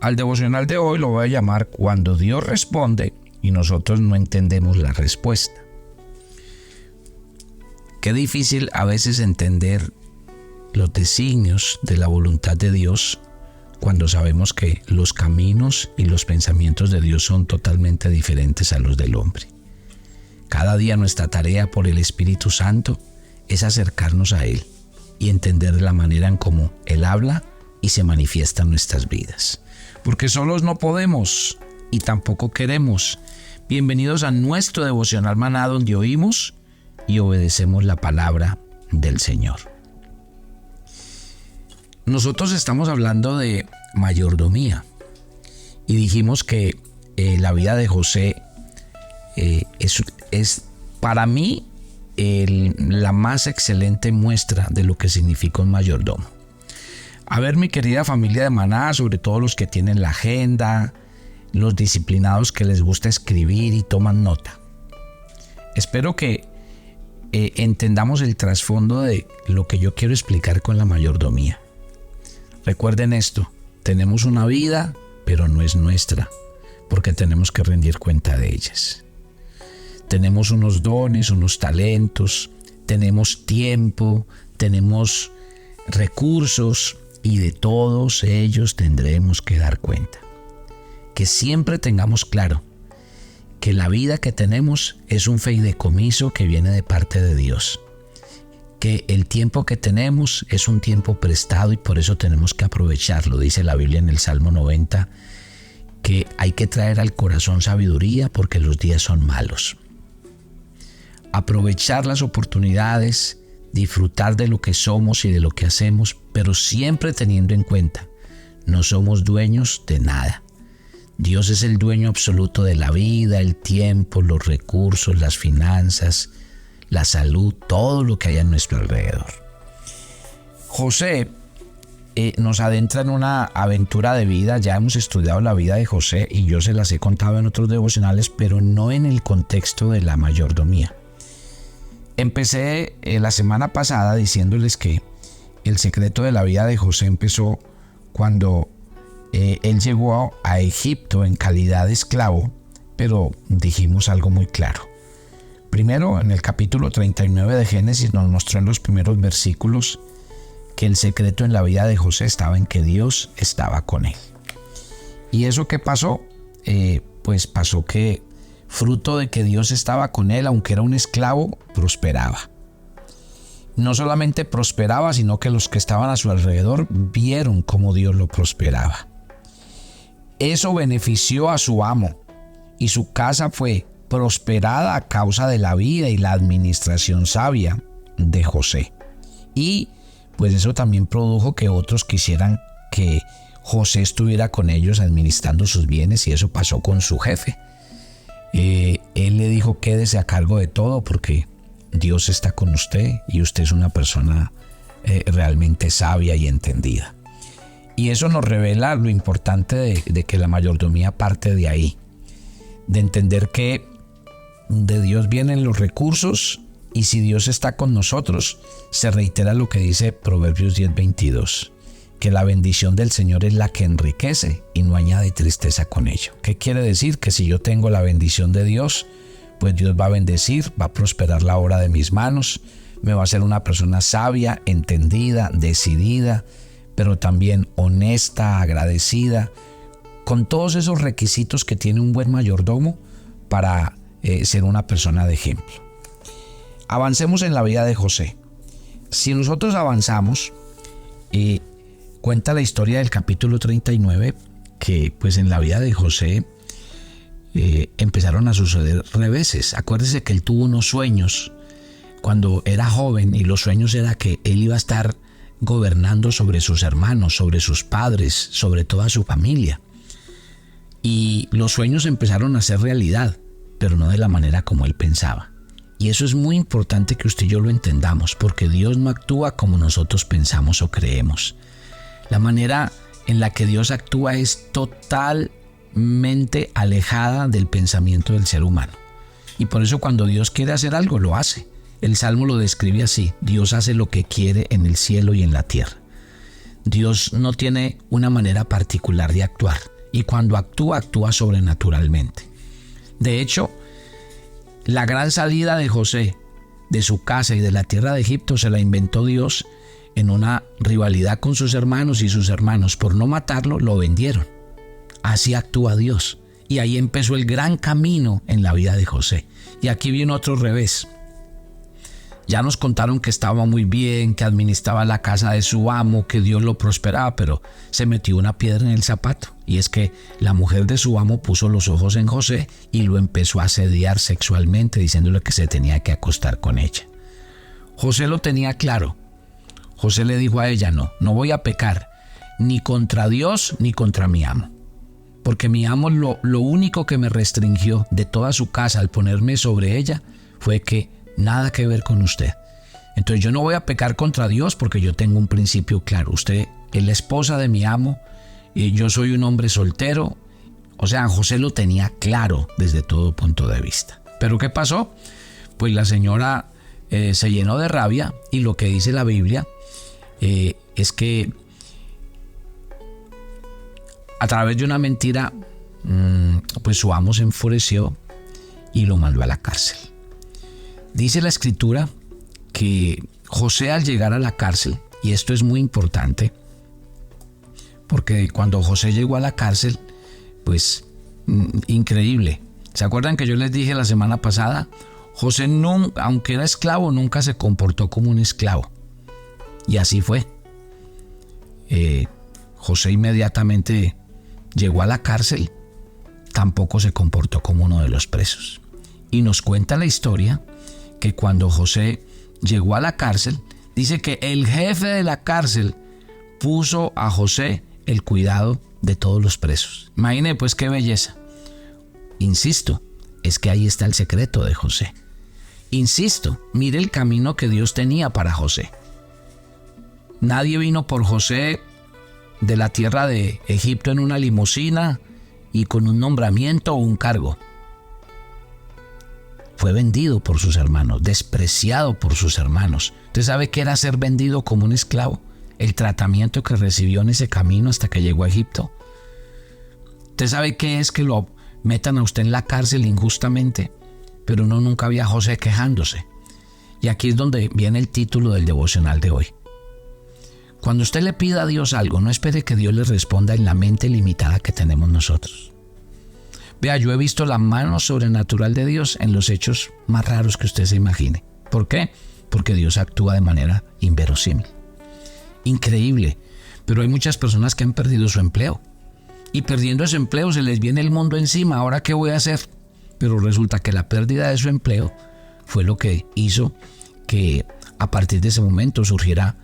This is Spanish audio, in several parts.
Al devocional de hoy lo voy a llamar Cuando Dios responde y nosotros no entendemos la respuesta. Qué difícil a veces entender los designios de la voluntad de Dios cuando sabemos que los caminos y los pensamientos de Dios son totalmente diferentes a los del hombre. Cada día nuestra tarea por el Espíritu Santo es acercarnos a Él y entender la manera en cómo Él habla y se manifiesta en nuestras vidas. Porque solos no podemos y tampoco queremos. Bienvenidos a nuestro devocional Maná, donde oímos y obedecemos la palabra del Señor. Nosotros estamos hablando de mayordomía y dijimos que la vida de José es para mí la más excelente muestra de lo que significa un mayordomo. A ver, mi querida familia de Maná, sobre todo los que tienen la agenda, los disciplinados que les gusta escribir y toman nota. Espero que entendamos el trasfondo de lo que yo quiero explicar con la mayordomía. Recuerden esto, tenemos una vida, pero no es nuestra, porque tenemos que rendir cuenta de ellas. Tenemos unos dones, unos talentos, tenemos tiempo, tenemos recursos, y de todos ellos tendremos que dar cuenta. Que siempre tengamos claro que la vida que tenemos es un fideicomiso que viene de parte de Dios. Que el tiempo que tenemos es un tiempo prestado y por eso tenemos que aprovecharlo. Dice la Biblia en el Salmo 90 que hay que traer al corazón sabiduría porque los días son malos. Aprovechar las oportunidades, disfrutar de lo que somos y de lo que hacemos, pero siempre teniendo en cuenta, no somos dueños de nada. Dios es el dueño absoluto de la vida, el tiempo, los recursos, las finanzas, la salud, todo lo que hay a nuestro alrededor. José nos adentra en una aventura de vida. Ya hemos estudiado la vida de José y yo se las he contado en otros devocionales, pero no en el contexto de la mayordomía. Empecé la semana pasada diciéndoles que el secreto de la vida de José empezó cuando él llegó a Egipto en calidad de esclavo, pero dijimos algo muy claro. Primero, en el capítulo 39 de Génesis nos mostró en los primeros versículos que el secreto en la vida de José estaba en que Dios estaba con él. ¿Y eso qué pasó? Pues pasó que fruto de que Dios estaba con él, aunque era un esclavo, prosperaba. No solamente prosperaba, sino que los que estaban a su alrededor vieron cómo Dios lo prosperaba. Eso benefició a su amo y su casa fue prosperada a causa de la vida y la administración sabia de José. Y pues eso también produjo que otros quisieran que José estuviera con ellos administrando sus bienes, y eso pasó con su jefe. Él le dijo: quédese a cargo de todo porque Dios está con usted y usted es una persona realmente sabia y entendida. Y eso nos revela lo importante de que la mayordomía parte de ahí, de entender que de Dios vienen los recursos, y si Dios está con nosotros, se reitera lo que dice Proverbios 10:22, que la bendición del Señor es la que enriquece y no añade tristeza con ello. ¿Qué quiere decir? Que si yo tengo la bendición de Dios, pues Dios va a bendecir, va a prosperar la obra de mis manos, me va a hacer una persona sabia, entendida, decidida, pero también honesta, agradecida, con todos esos requisitos que tiene un buen mayordomo para ser una persona de ejemplo. Avancemos en la vida de José. Si nosotros avanzamos, cuenta la historia del capítulo 39, que pues en la vida de José empezaron a suceder reveses. Acuérdese que él tuvo unos sueños cuando era joven, y los sueños era que él iba a estar gobernando sobre sus hermanos, sobre sus padres, sobre toda su familia. Y los sueños empezaron a ser realidad, pero no de la manera como él pensaba. Y eso es muy importante que usted y yo lo entendamos, porque Dios no actúa como nosotros pensamos o creemos. La manera en la que Dios actúa es totalmente alejada del pensamiento del ser humano. Y por eso cuando Dios quiere hacer algo, lo hace. El Salmo lo describe así: Dios hace lo que quiere en el cielo y en la tierra. Dios no tiene una manera particular de actuar. y cuando actúa, actúa sobrenaturalmente. De hecho, la gran salida de José de su casa y de la tierra de Egipto se la inventó Dios en una rivalidad con sus hermanos, y sus hermanos, por no matarlo, lo vendieron. Así actúa Dios. Y ahí empezó el gran camino en la vida de José. Y aquí viene otro revés. Ya nos contaron que estaba muy bien, que administraba la casa de su amo, que Dios lo prosperaba, pero se metió una piedra en el zapato. Y es que la mujer de su amo puso los ojos en José y lo empezó a asediar sexualmente, diciéndole que se tenía que acostar con ella. José lo tenía claro. José le dijo a ella: no voy a pecar ni contra Dios ni contra mi amo. Porque mi amo lo único que me restringió de toda su casa al ponerme sobre ella fue que nada que ver con usted. Entonces yo no voy a pecar contra Dios porque yo tengo un principio claro. Usted es la esposa de mi amo y yo soy un hombre soltero. O sea, José lo tenía claro desde todo punto de vista. ¿Pero qué pasó? Pues la señora se llenó de rabia, y lo que dice la Biblia es que a través de una mentira, pues su amo se enfureció y lo mandó a la cárcel. Dice la escritura que José, al llegar a la cárcel, y esto es muy importante, porque cuando José llegó a la cárcel, pues increíble. ¿Se acuerdan que yo les dije la semana pasada? José, aunque era esclavo, nunca se comportó como un esclavo. Y así fue. José inmediatamente llegó a la cárcel, tampoco se comportó como uno de los presos. Y nos cuenta la historia que cuando José llegó a la cárcel, dice que el jefe de la cárcel puso a José el cuidado de todos los presos. Imagine pues qué belleza. Insisto, es que ahí está el secreto de José. Insisto, mire el camino que Dios tenía para José. Nadie vino por José de la tierra de Egipto en una limusina y con un nombramiento o un cargo. Fue vendido por sus hermanos, despreciado por sus hermanos. ¿Usted sabe qué era ser vendido como un esclavo? El tratamiento que recibió en ese camino hasta que llegó a Egipto. ¿Usted sabe qué es que lo metan a usted en la cárcel injustamente? Pero uno nunca vio a José quejándose. Y aquí es donde viene el título del devocional de hoy. Cuando usted le pida a Dios algo, no espere que Dios le responda en la mente limitada que tenemos nosotros. Vea, yo he visto la mano sobrenatural de Dios en los hechos más raros que usted se imagine. ¿Por qué? Porque Dios actúa de manera inverosímil. Increíble. Pero hay muchas personas que han perdido su empleo. Y perdiendo ese empleo se les viene el mundo encima. ¿Ahora qué voy a hacer? Pero resulta que la pérdida de su empleo fue lo que hizo que a partir de ese momento surgiera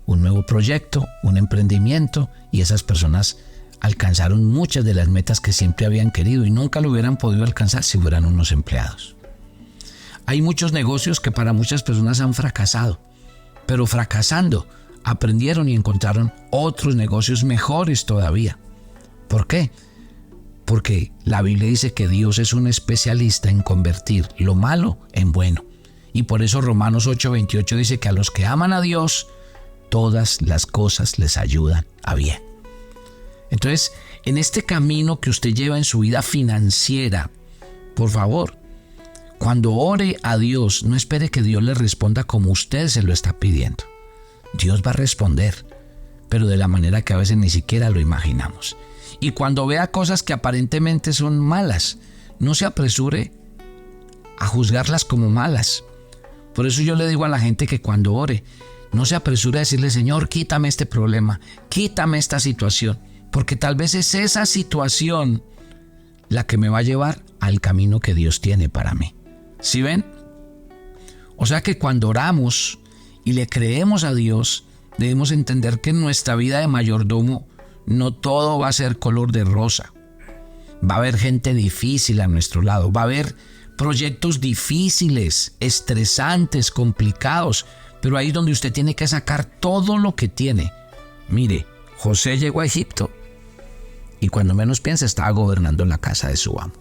un nuevo proyecto, un emprendimiento, y esas personas alcanzaron muchas de las metas que siempre habían querido y nunca lo hubieran podido alcanzar si fueran unos empleados. Hay muchos negocios que para muchas personas han fracasado, pero fracasando aprendieron y encontraron otros negocios mejores todavía. ¿Por qué? Porque la Biblia dice que Dios es un especialista en convertir lo malo en bueno. Y por eso Romanos 8:28 dice que a los que aman a Dios, todas las cosas les ayudan a bien. Entonces, en este camino que usted lleva en su vida financiera, por favor, cuando ore a Dios, no espere que Dios le responda como usted se lo está pidiendo. Dios va a responder, pero de la manera que a veces ni siquiera lo imaginamos. Y cuando vea cosas que aparentemente son malas, no se apresure a juzgarlas como malas. Por eso yo le digo a la gente que cuando ore, no se apresure a decirle: Señor, quítame este problema, quítame esta situación, porque tal vez es esa situación la que me va a llevar al camino que Dios tiene para mí. ¿Sí ven? O sea que cuando oramos y le creemos a Dios, debemos entender que en nuestra vida de mayordomo no todo va a ser color de rosa. Va a haber gente difícil a nuestro lado, va a haber proyectos difíciles, estresantes, complicados, pero ahí es donde usted tiene que sacar todo lo que tiene. Mire, José llegó a Egipto y cuando menos piensa estaba gobernando la casa de su amo.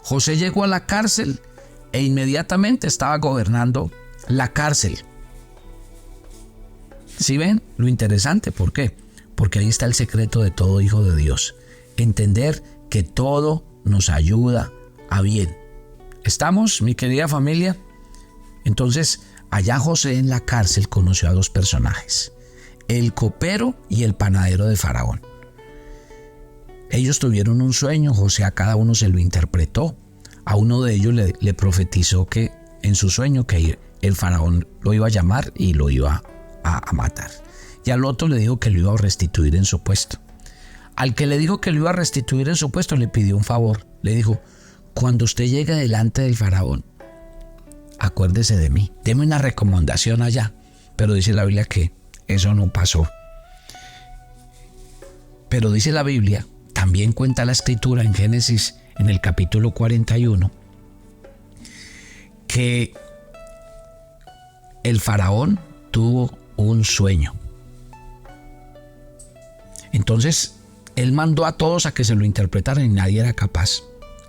José llegó a la cárcel e inmediatamente estaba gobernando la cárcel. ¿Sí ven lo interesante? ¿Por qué? Porque ahí está el secreto de todo hijo de Dios. entender que todo nos ayuda a bien. ¿Estamos, mi querida familia? Entonces, allá José en la cárcel conoció a dos personajes, el copero y el panadero de Faraón. Ellos tuvieron un sueño, José a cada uno se lo interpretó. A uno de ellos le profetizó que en su sueño que el faraón lo iba a llamar y lo iba a matar. Y al otro le dijo que lo iba a restituir en su puesto. Al que le dijo que lo iba a restituir en su puesto le pidió un favor. Le dijo, cuando usted llegue delante del faraón, acuérdese de mí, deme una recomendación allá. Pero dice la Biblia que eso no pasó. Pero dice la Biblia, también cuenta la escritura en Génesis, en el capítulo 41, que el faraón tuvo un sueño. Entonces, él mandó a todos a que se lo interpretaran y nadie era capaz.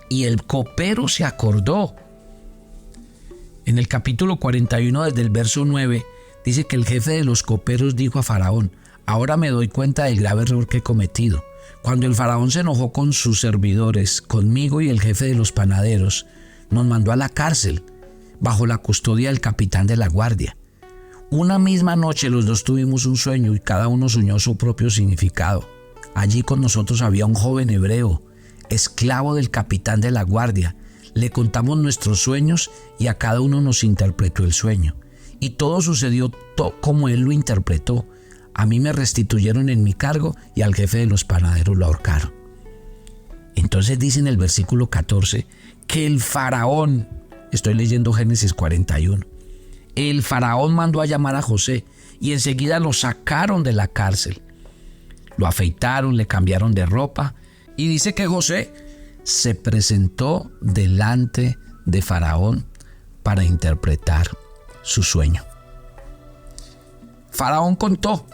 Y el copero se acordó. En el capítulo 41, desde el verso 9, dice que el jefe de los coperos dijo a Faraón, ahora me doy cuenta del grave error que he cometido. Cuando el faraón se enojó con sus servidores, conmigo y el jefe de los panaderos, nos mandó a la cárcel, bajo la custodia del capitán de la guardia. Una misma noche los dos tuvimos un sueño y cada uno soñó su propio significado. Allí con nosotros había un joven hebreo, esclavo del capitán de la guardia. Le contamos nuestros sueños y a cada uno nos interpretó el sueño. Y todo sucedió como él lo interpretó. A mí me restituyeron en mi cargo y al jefe de los panaderos lo ahorcaron. Entonces dice en el versículo 14 que el faraón, estoy leyendo Génesis 41, el faraón mandó a llamar a José y enseguida lo sacaron de la cárcel. Lo afeitaron, le cambiaron de ropa y dice que José se presentó delante de Faraón para interpretar su sueño. Faraón contó,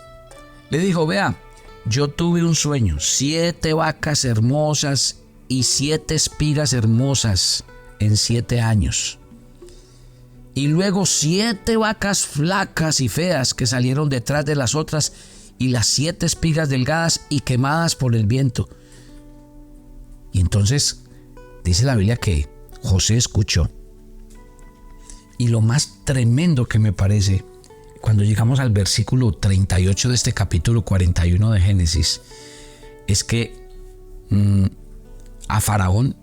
le dijo, vea, yo tuve un sueño, 7 vacas hermosas y 7 espigas hermosas en 7 años. Y luego 7 vacas flacas y feas que salieron detrás de las otras y las 7 espigas delgadas y quemadas por el viento. Y entonces dice la Biblia que José escuchó. Y lo más tremendo que me parece, cuando llegamos al versículo 38 de este capítulo 41 de Génesis, es que a Faraón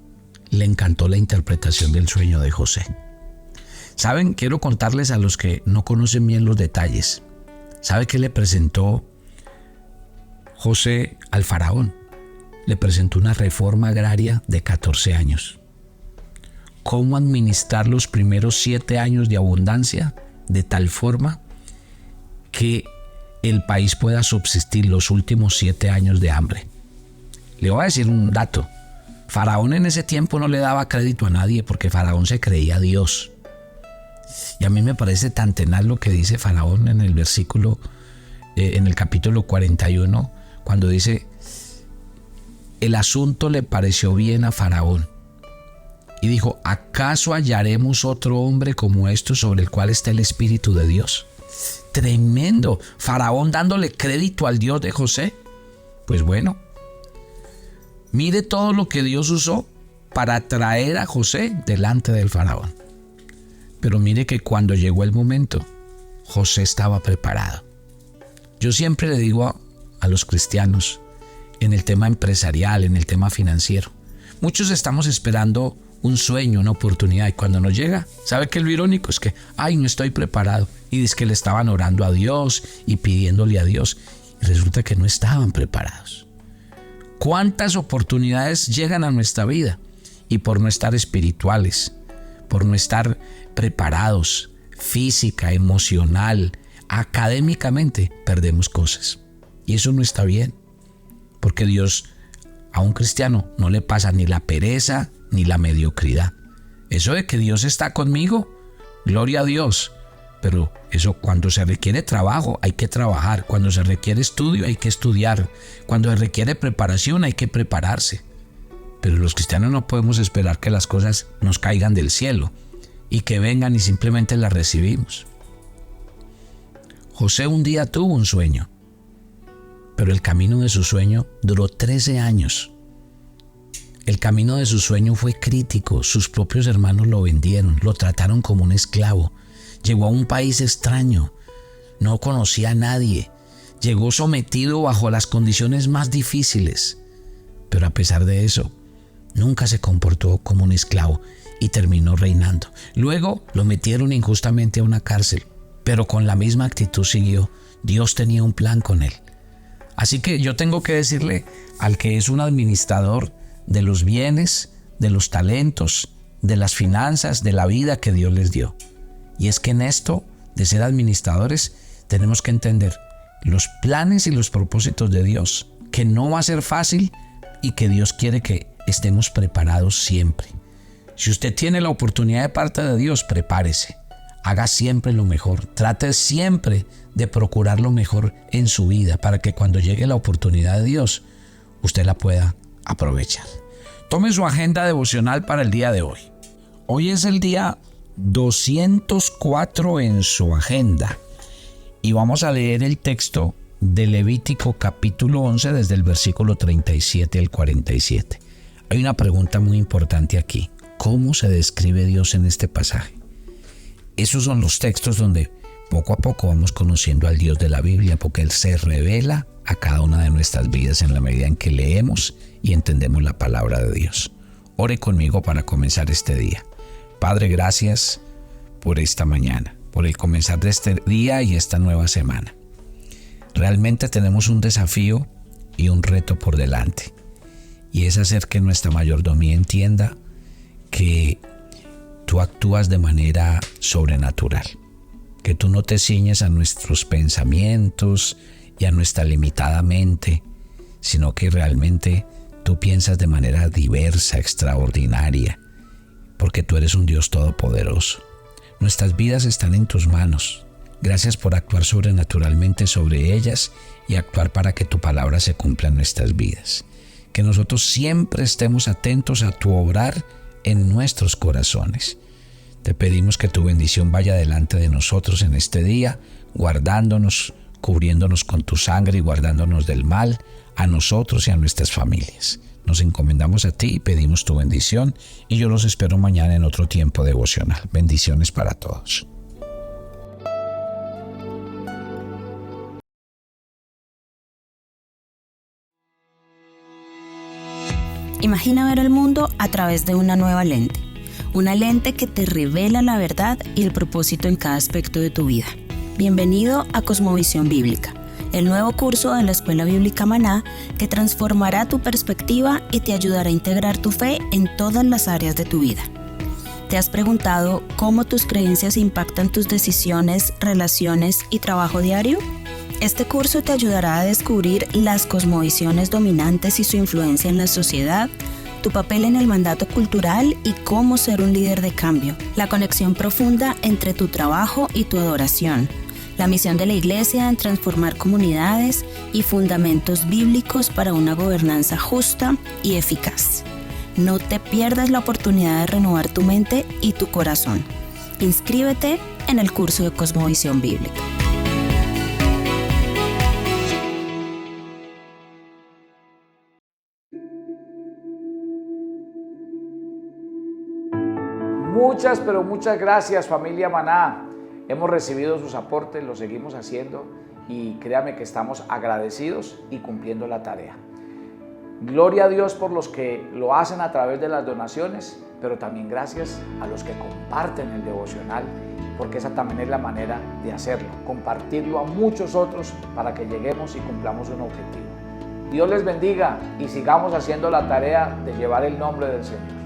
le encantó la interpretación del sueño de José. ¿Saben? Quiero contarles a los que no conocen bien los detalles. ¿Sabe qué le presentó José al faraón? Le presentó una reforma agraria de 14 años. ¿Cómo administrar los primeros 7 años de abundancia de tal forma que el país pueda subsistir los últimos 7 años de hambre? Le voy a decir un dato. Faraón en ese tiempo no le daba crédito a nadie porque Faraón se creía Dios. Y a mí me parece tan tenaz lo que dice Faraón en el versículo, en el capítulo 41, cuando dice, el asunto le pareció bien a Faraón. Y dijo, ¿acaso hallaremos otro hombre como esto sobre el cual está el Espíritu de Dios? Tremendo. Faraón dándole crédito al Dios de José. Pues bueno, mire todo lo que Dios usó para traer a José delante del faraón. Pero mire que cuando llegó el momento, José estaba preparado. Yo siempre le digo a los cristianos, en el tema empresarial, en el tema financiero, muchos estamos esperando un sueño, una oportunidad, y cuando nos llega, ¿sabe qué es lo irónico? Es que, no estoy preparado. Y dice que le estaban orando a Dios y pidiéndole a Dios, y resulta que no estaban preparados. ¿Cuántas oportunidades llegan a nuestra vida? Y por no estar espirituales, por no estar preparados, física, emocional, académicamente, perdemos cosas. Y eso no está bien, porque Dios a un cristiano no le pasa ni la pereza ni la mediocridad. Eso de que Dios está conmigo, gloria a Dios. Pero eso, cuando se requiere trabajo, hay que trabajar. Cuando se requiere estudio, hay que estudiar. Cuando se requiere preparación, hay que prepararse. Pero los cristianos no podemos esperar que las cosas nos caigan del cielo y que vengan y simplemente las recibimos. José un día tuvo un sueño, pero el camino de su sueño duró 13 años. El camino de su sueño fue crítico, sus propios hermanos lo vendieron, lo trataron como un esclavo. Llegó a un país extraño, no conocía a nadie, llegó sometido bajo las condiciones más difíciles. Pero a pesar de eso, nunca se comportó como un esclavo y terminó reinando. Luego lo metieron injustamente a una cárcel, pero con la misma actitud siguió. Dios tenía un plan con él. Así que yo tengo que decirle al que es un administrador de los bienes, de los talentos, de las finanzas, de la vida que Dios les dio. Y es que en esto de ser administradores tenemos que entender los planes y los propósitos de Dios, que no va a ser fácil y que Dios quiere que estemos preparados siempre. Si usted tiene la oportunidad de parte de Dios, prepárese. Haga siempre lo mejor. Trate siempre de procurar lo mejor en su vida para que cuando llegue la oportunidad de Dios, usted la pueda aprovechar. Tome su agenda devocional para el día de hoy. Hoy es el día 204 en su agenda y vamos a leer el texto de Levítico capítulo 11 desde el versículo 37 al 47. Hay una pregunta muy importante aquí. ¿Cómo se describe Dios en este pasaje? Esos son los textos donde poco a poco vamos conociendo al Dios de la Biblia, porque Él se revela a cada una de nuestras vidas en la medida en que leemos y entendemos la palabra de Dios. Ore conmigo para comenzar este día. Padre, gracias por esta mañana, por el comenzar de este día y esta nueva semana. Realmente tenemos un desafío y un reto por delante, y es hacer que nuestra mayordomía entienda que tú actúas de manera sobrenatural, que tú no te ciñes a nuestros pensamientos y a nuestra limitada mente, sino que realmente tú piensas de manera diversa, extraordinaria, porque tú eres un Dios todopoderoso. Nuestras vidas están en tus manos. Gracias por actuar sobrenaturalmente sobre ellas y actuar para que tu palabra se cumpla en nuestras vidas. Que nosotros siempre estemos atentos a tu obrar en nuestros corazones. Te pedimos que tu bendición vaya delante de nosotros en este día, guardándonos, cubriéndonos con tu sangre y guardándonos del mal a nosotros y a nuestras familias. Nos encomendamos a ti y pedimos tu bendición, y yo los espero mañana en otro tiempo devocional. Bendiciones para todos. Imagina ver el mundo a través de una nueva lente. Una lente que te revela la verdad y el propósito en cada aspecto de tu vida. Bienvenido a Cosmovisión Bíblica, el nuevo curso de la Escuela Bíblica Maná que transformará tu perspectiva y te ayudará a integrar tu fe en todas las áreas de tu vida. ¿Te has preguntado cómo tus creencias impactan tus decisiones, relaciones y trabajo diario? Este curso te ayudará a descubrir las cosmovisiones dominantes y su influencia en la sociedad, tu papel en el mandato cultural y cómo ser un líder de cambio, la conexión profunda entre tu trabajo y tu adoración, la misión de la Iglesia en transformar comunidades y fundamentos bíblicos para una gobernanza justa y eficaz. No te pierdas la oportunidad de renovar tu mente y tu corazón. Inscríbete en el curso de Cosmovisión Bíblica. Pero muchas gracias, familia Maná. Hemos recibido sus aportes, lo seguimos haciendo y créame que estamos agradecidos y cumpliendo la tarea. Gloria a Dios por los que lo hacen a través de las donaciones, pero también gracias a los que comparten el devocional, porque esa también es la manera de hacerlo, compartirlo a muchos otros para que lleguemos y cumplamos un objetivo. Dios les bendiga y sigamos haciendo la tarea de llevar el nombre del Señor.